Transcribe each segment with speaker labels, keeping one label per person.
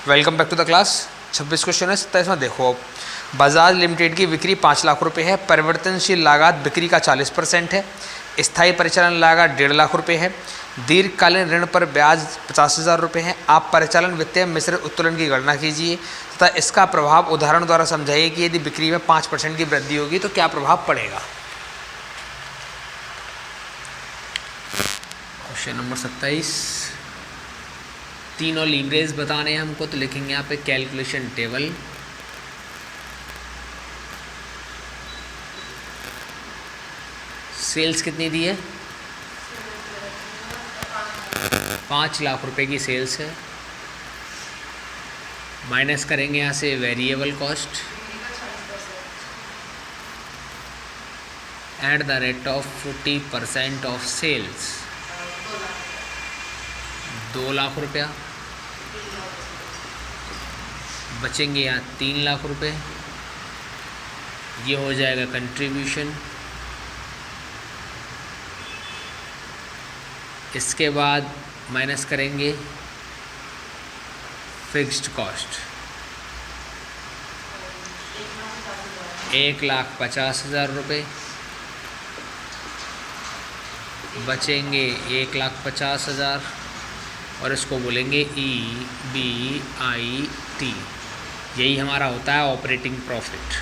Speaker 1: Welcome back to the class. 26 question है। 27वां देखो। अब बजाज लिमिटेड की बिक्री 5 लाख रुपए है। परिवर्तनशील लागत बिक्री का 40% है। स्थायी परिचालन लागत 1.5 लाख रुपए है। दीर्घकालीन ऋण पर ब्याज 50,000 रुपये है। आप परिचालन वित्तीय मिश्रित उत्तोलन की गणना कीजिए तथा इसका प्रभाव उदाहरण द्वारा समझाइए कि यदि बिक्री में 5% की वृद्धि होगी तो क्या प्रभाव पड़ेगा। Question number 27। तीनों लीवरेज बताने हैं हमको, तो लिखेंगे यहाँ पे कैलकुलेशन टेबल। सेल्स कितनी दी है? 5 लाख रुपए की सेल्स है। माइनस करेंगे यहाँ से variable cost at the rate of 40% of sales, 2 lakh रुपया। बचेंगे यहाँ 3 लाख रुपए। ये हो जाएगा कंट्रीब्यूशन। इसके बाद माइनस करेंगे फिक्स्ड कॉस्ट 1,50,000 रुपये। बचेंगे 1,50,000 और इसको बोलेंगे EBIT। यही हमारा होता है ऑपरेटिंग प्रॉफिट।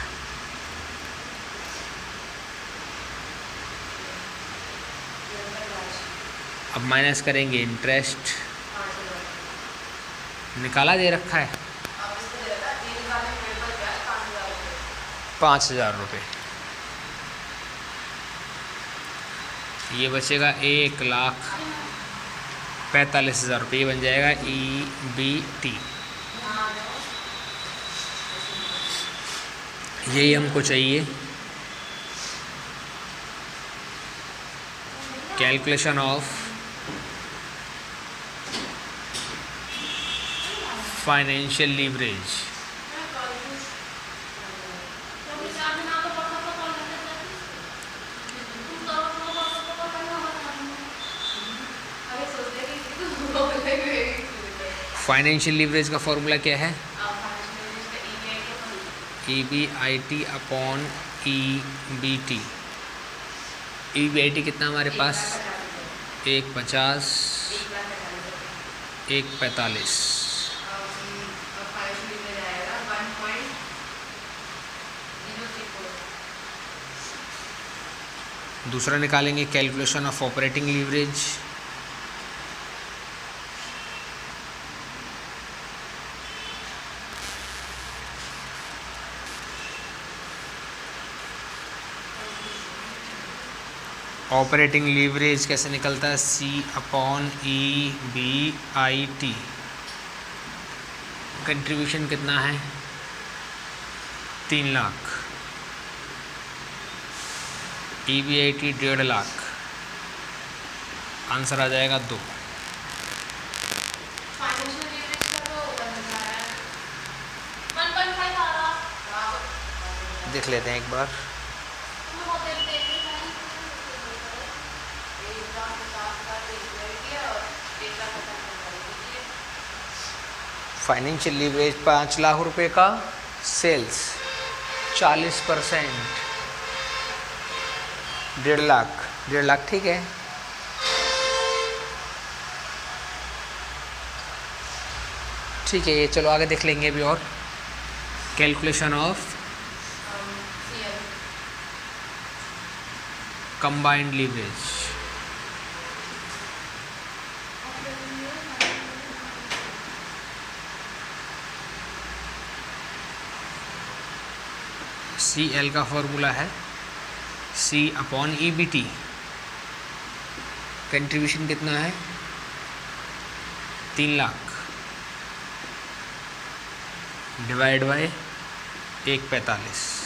Speaker 1: अब माइनस करेंगे इंटरेस्ट। निकाला दे रखा है 5,000 रुपये। ये बचेगा 1,45,000 रुपये। बन जाएगा EBT। यही हमको चाहिए। Calculation of financial leverage. Financial leverage का फॉर्मूला क्या है? EBIT upon EBT। EBIT कितना हमारे पास? 1,50, 1,45। दूसरा निकालेंगे calculation of operating leverage. Operating leverage कैसे निकलता है? C/EBIT। कंट्रीब्यूशन कितना है? 3 लाख। EBIT 1.5 लाख। आंसर आ जाएगा 2। देख लेते हैं एक बार। फाइनेंशियल लीवरेज 5 लाख रुपए का, सेल्स 40%, 1.5 लाख। 1.5 लाख ठीक है। ठीक है, ये चलो आगे देख लेंगे अभी और। Calculation of combined leverage. CL का फॉर्मूला है C/EBT। कंट्रीब्यूशन कितना है? 3 लाख डिवाइड बाय 1,45।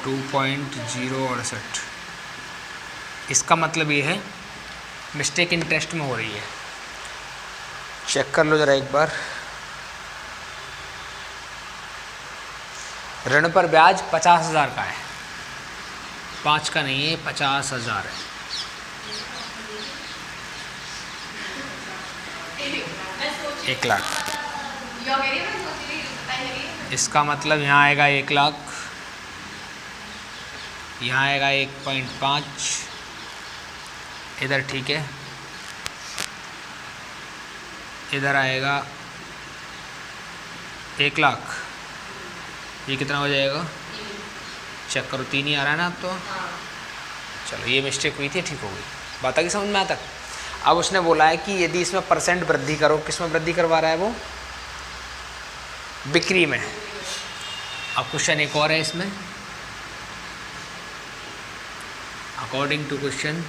Speaker 1: $2.068। इसका मतलब ये है मिस्टेक इंटरेस्ट में हो रही है। चेक कर लो जरा एक बार। ऋण पर ब्याज 50,000 का है, 5 का नहीं है, 50,000 है। एक लाख, इसका मतलब यहाँ आएगा 1 लाख, यहाँ आएगा 1.5, इधर ठीक है, इधर आएगा 1 लाख, ये कितना हो जाएगा? चेक करो, 3 ही आ रहा है ना अब तो। चलो ये मिस्टेक हुई थी, ठीक हो गई। बात आ गई समझ में आता? अब उसने बोला है कि यदि इसमें परसेंट वृद्धि करो, किस में वृद्धि करवा रहा है वो? बिक्री में। अब क्वेश्चन एक और है इसमें, according to question,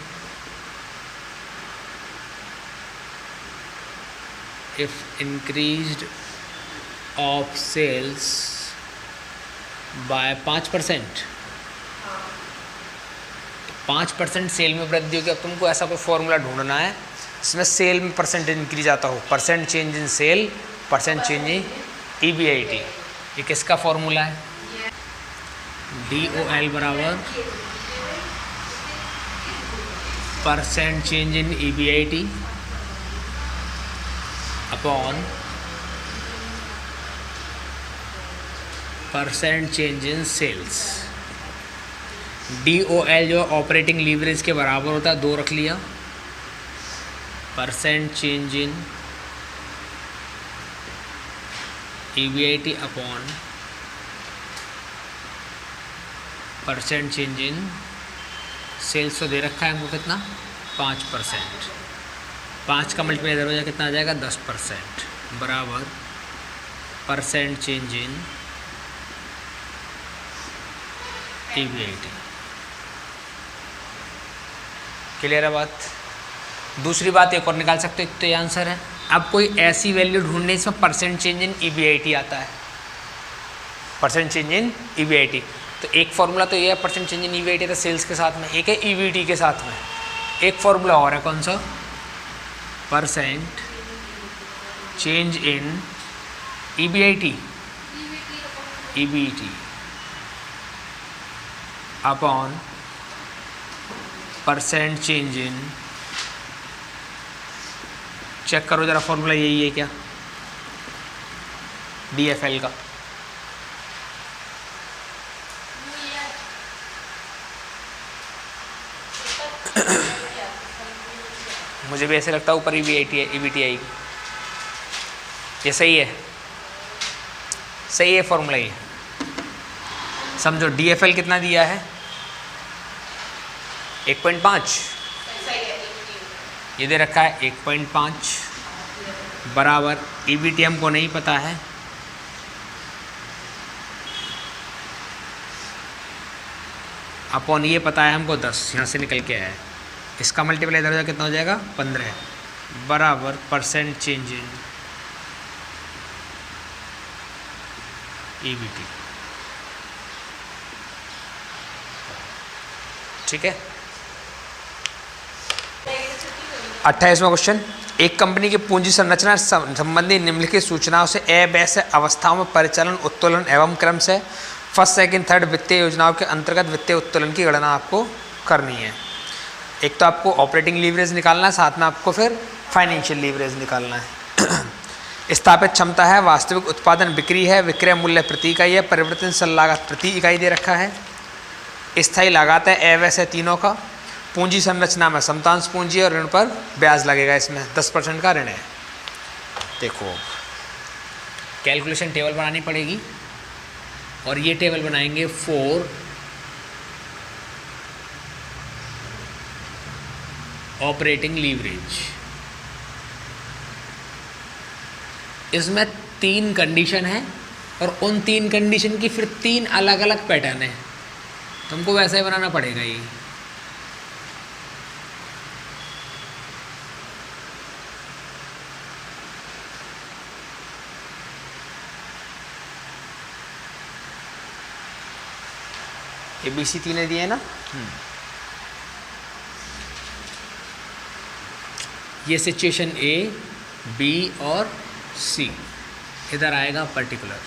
Speaker 1: if increased of sales by 5%, 5% sale में वृद्धि होगी। अब तुमको ऐसा कोई फॉर्मूला ढूंढना है इसमें सेल में परसेंटेज इंक्रीज आता हो, percent change in sale, percent change in EBIT। ये किसका फॉर्मूला है? DOL बराबर percent change in EBIT upon percent change in sales. DOL जो ऑपरेटिंग लीवरेज के बराबर होता है, 2 रख लिया, percent change in EBIT upon percent change in sales. तो दे रखा है हमको कितना? 5%। 5 का मल्टीप्लाई इधर हो जाए कितना आ जाएगा? 10% बराबर percent change in EBIT। Clear है बात? दूसरी बात एक और निकाल सकते हो, तो ये आंसर है। अब कोई ऐसी वैल्यू ढूंढने इसमें परसेंट चेंज इन EBIT आता है, परसेंट चेंज इन EBIT। तो एक फॉर्मूला तो ये है परसेंट चेंज इन EBIT तो सेल्स के साथ में, एक है EBIT के साथ में, एक फॉर्मूला और है कौन सा? Percent change in EBIT upon percent change in, check करो जरा फॉर्मूला यही है क्या? DFL का। मुझे भी ऐसे लगता है ऊपर EBIT है, EBIT आएगी। ये सही है, सही है फॉर्मूला ये। समझो DFL कितना दिया है? 1.5, ये दे रखा है 1.5 बराबर EBIT हमको नहीं पता है, अपॉन ये पता है हमको 10, यहाँ से निकल के आया है। इसका मल्टीप्लाई इधर हो कितना हो जाएगा? 15 बराबर परसेंट चेंज इन EBIT। ठीक है। 28वां क्वेश्चन, एक कंपनी की पूंजी संरचना संबंधी निम्नलिखित सूचनाओं से अवैध अवस्थाओं में परिचालन उत्तोलन एवं क्रम से फर्स्ट सेकंड थर्ड वित्तीय योजनाओं के अंतर्गत वित्तीय उत्तोलन की गणना आपको करनी है। एक तो आपको ऑपरेटिंग लीवरेज निकालना है, साथ में आपको फिर फाइनेंशियल लीवरेज निकालना है। स्थापित क्षमता है, वास्तविक उत्पादन बिक्री है, विक्रय मूल्य प्रति इकाई है, परिवर्तनशील लागत प्रति इकाई दे रखा है, स्थायी लागत है अवैध है तीनों का, पूंजी संरचना में समतांश पूंजी और ऋण पर ब्याज लगेगा, इसमें 10% का ऋण है। देखो कैलकुलेशन टेबल बनानी पड़ेगी और ये टेबल बनाएंगे फॉर ऑपरेटिंग लीवरेज। इसमें 3 कंडीशन है और उन 3 कंडीशन की फिर 3 अलग अलग पैटर्न है, तुमको वैसा ही बनाना पड़ेगा ये। ABC 3 दिए ना, ये सिचुएशन A, बी और सी, इधर आएगा पर्टिकुलर।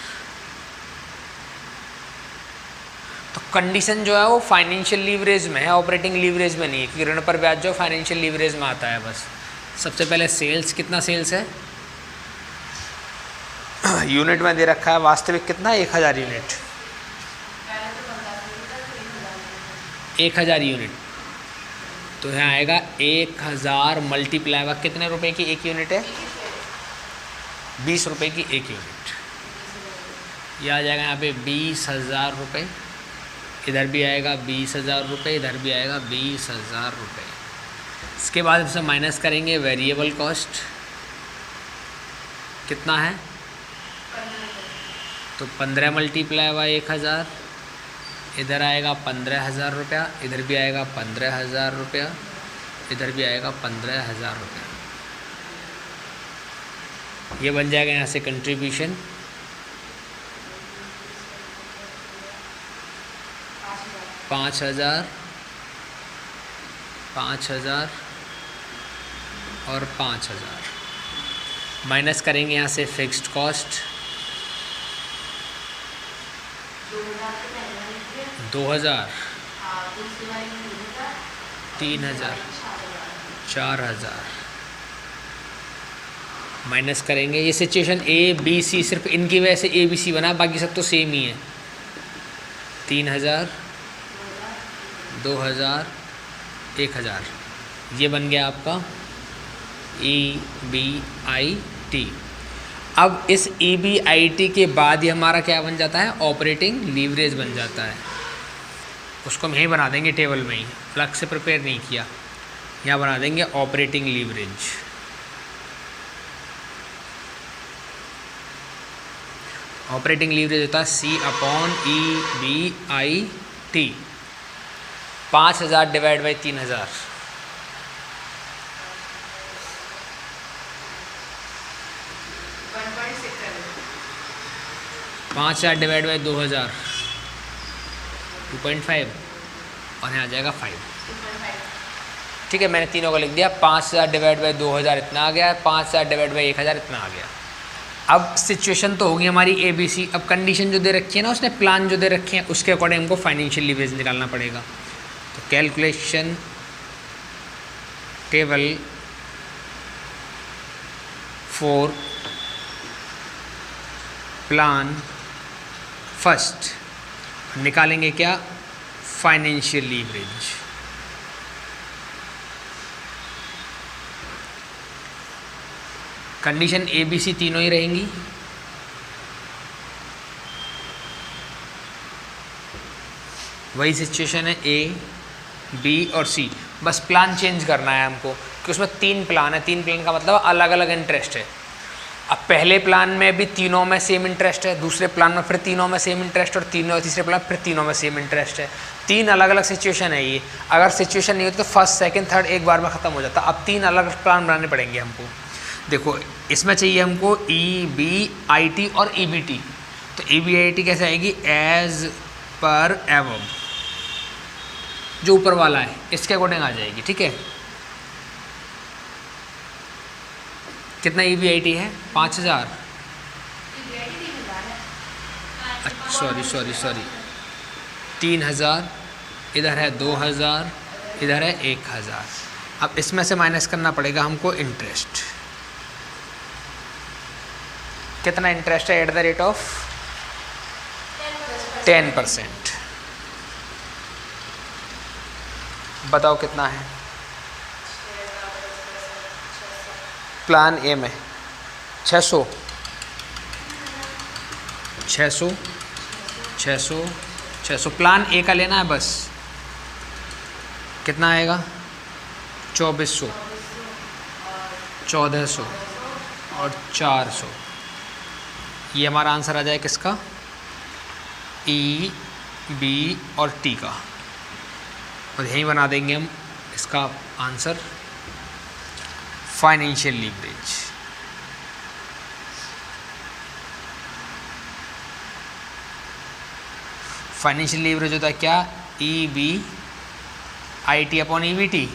Speaker 1: तो कंडीशन जो है वो फाइनेंशियल लीवरेज में है, ऑपरेटिंग लीवरेज में नहीं है, क्योंकि ऋण पर ब्याज जो फाइनेंशियल लीवरेज में आता है बस। सबसे पहले सेल्स, कितना सेल्स है यूनिट में दे रखा है, वास्तविक कितना 1000 यूनिट, 1000 यूनिट। तो यहाँ आएगा 1000 मल्टीप्लाई हुआ कितने रुपए की एक यूनिट है, 20 रुपये की एक यूनिट। ये आ जाएगा यहाँ पे 20,000 रुपये, इधर भी आएगा 20,000 रुपये, इधर भी आएगा 20,000 रुपये। इसके बाद इससे माइनस करेंगे वेरिएबल कॉस्ट, कितना है, तो 15 मल्टीप्लाई हुआ 1000, इधर आएगा 15,000 रुपया, इधर भी आएगा 15,000 रुपया, इधर भी आएगा 15,000 रुपया। ये बन जाएगा यहाँ से कंट्रीब्यूशन, 5,000, 5,000 और 5,000। माइनस करेंगे यहाँ से फिक्स्ड कॉस्ट, 2,000, 3,000, 4,000। माइनस करेंगे, ये सिचुएशन ए बी सी, सिर्फ इनकी वजह से ए बी सी बना, बाकी सब तो सेम ही है। 3,000, 2,000, 1,000, ये बन गया आपका EBIT। अब इस EBIT के बाद ये हमारा क्या बन जाता है, ऑपरेटिंग लीवरेज बन जाता है। उसको हम यहीं बना देंगे टेबल में ही, अलग से प्रिपेयर नहीं किया, यहाँ बना देंगे ऑपरेटिंग लीवरेज। ऑपरेटिंग लीवरेज होता है C/EBIT, 5,000 divide by 3,000, 5,000 divide by 2,000, 2.5, और यहाँ आ जाएगा 5। ठीक है, मैंने तीनों को लिख दिया। 5,000 डिवाइड बाई 2,000 इतना आ गया, 5,000 डिवाइड बाई 1,000 इतना आ गया। अब सिचुएशन तो होगी हमारी ABC। अब कंडीशन जो दे रखी है ना, उसने प्लान जो दे रखे हैं उसके अकॉर्डिंग हमको फाइनेंशियल लीवरेज निकालना पड़ेगा। तो calculation table for plan first, निकालेंगे क्या, फाइनेंशियल लीवरेज। कंडीशन ABC तीनों ही रहेंगी। वही सिचुएशन है A, B और C, बस प्लान चेंज करना है हमको, कि उसमें 3 प्लान है। 3 प्लान का मतलब अलग अलग इंटरेस्ट है। अब पहले प्लान में भी तीनों में सेम इंटरेस्ट है, दूसरे प्लान में फिर तीनों में सेम इंटरेस्ट, और तीसरे प्लान फिर तीनों में सेम इंटरेस्ट है। 3 अलग अलग सिचुएशन है ये। अगर सिचुएशन नहीं होती तो फर्स्ट, सेकंड, थर्ड एक बार में ख़त्म हो जाता। अब 3 अलग प्लान बनाने पड़ेंगे हमको। देखो, इसमें चाहिए हमको EBIT और EBT। तो EBIT कैसे आएगी, एज पर एवब, जो ऊपर वाला है इसके अकॉर्डिंग आ जाएगी। ठीक है, कितना EBIT है, 5,000, सॉरी 3,000, इधर है 2,000, इधर है 1,000। अब इसमें से माइनस करना पड़ेगा हमको इंटरेस्ट। कितना इंटरेस्ट है, एट द रेट ऑफ 10%। बताओ कितना है। प्लान ए में 600, 600, 600, 600। प्लान ए का लेना है बस। कितना आएगा, 2,400, 1,400 और 400। ये हमारा आंसर आ जाए किसका, E, B और T का। और यहीं बना देंगे हम इसका answer, financial leverage. Financial leverage होता है क्या, EBIT upon EBT।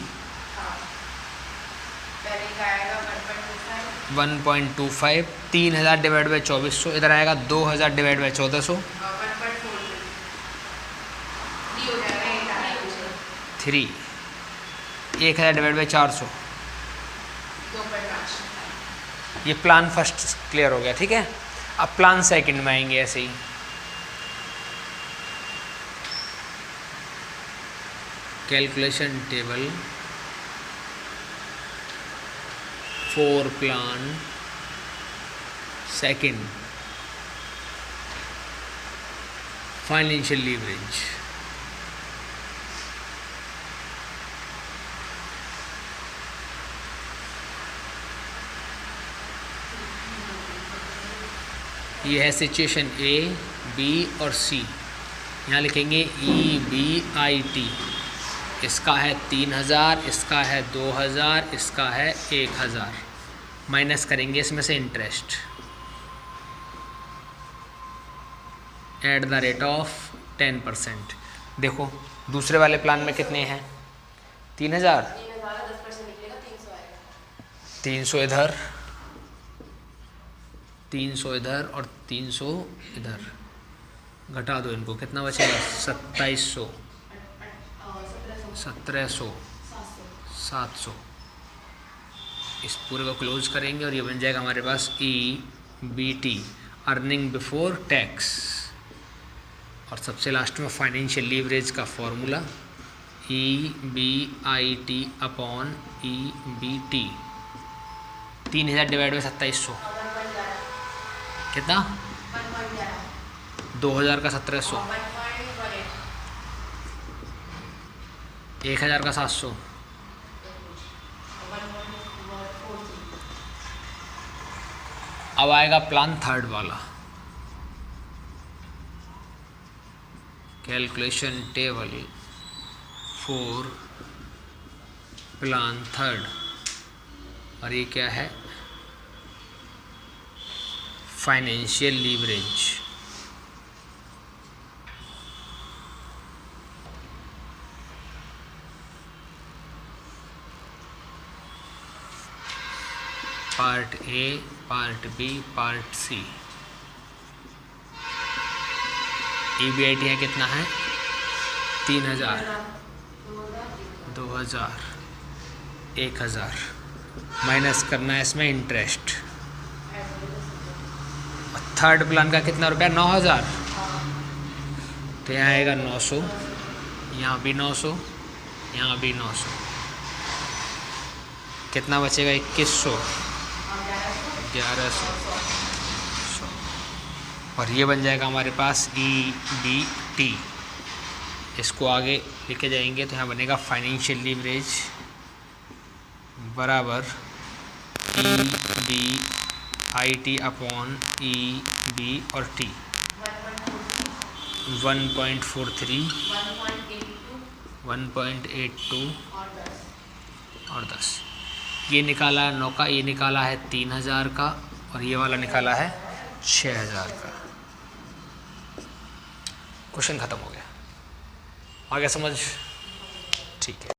Speaker 1: 1.25, 3000 divide by 2400, इधर आएगा 2000 डिवाइड बाई 1400, 3, 1000 डिवाइड बाई 400। ये प्लान फर्स्ट क्लियर हो गया, ठीक है। अब प्लान सेकंड में आएंगे ऐसे ही। Calculation table for plan second, financial leverage. ये है सिचुएशन ए, बी और सी। यहाँ लिखेंगे EBIT। इसका है 3000, इसका है 2000, इसका है 1000। माइनस करेंगे इसमें से interest eight the rate of 10%। देखो दूसरे वाले प्लान में कितने हैं? 3000, 300 इधर, 300 इधर और 300 इधर। घटा दो इनको, कितना बचेगा? 2700, 1700, 700। इस पूरे को क्लोज करेंगे और ये बन जाएगा हमारे पास EBT, अर्निंग बिफोर टैक्स। और सबसे लास्ट में फाइनेंशियल लीवरेज का formula EBIT upon EBT। 3000 divide by 2700 कितना? 2000 का 1700, 1000 का 700, अब आएगा प्लान थर्ड वाला। Calculation table for plan third, और ये क्या है? Financial leverage. Part A, part B, part C. EBIT है कितना है? 3000, 2000, 1000। माइनस करना है इसमें इंटरेस्ट। थर्ड प्लान का कितना रुपया? 9000। तो यहाँ आएगा 900, यहाँ भी 900, यहाँ भी 900। कितना बचेगा? 2100, 1100। और ये बन जाएगा हमारे पास EBT। इसको आगे लेके जाएंगे तो यहाँ बनेगा फाइनेंशियल लीवरेज बराबर EBIT अपॉन EB और T। 1.43, 1.82 और 10। ये निकाला है 9 का, ये निकाला है 3000 का, और ये वाला निकाला है 6000 का। क्वेश्चन ख़त्म हो गया। आगे समझ? ठीक है।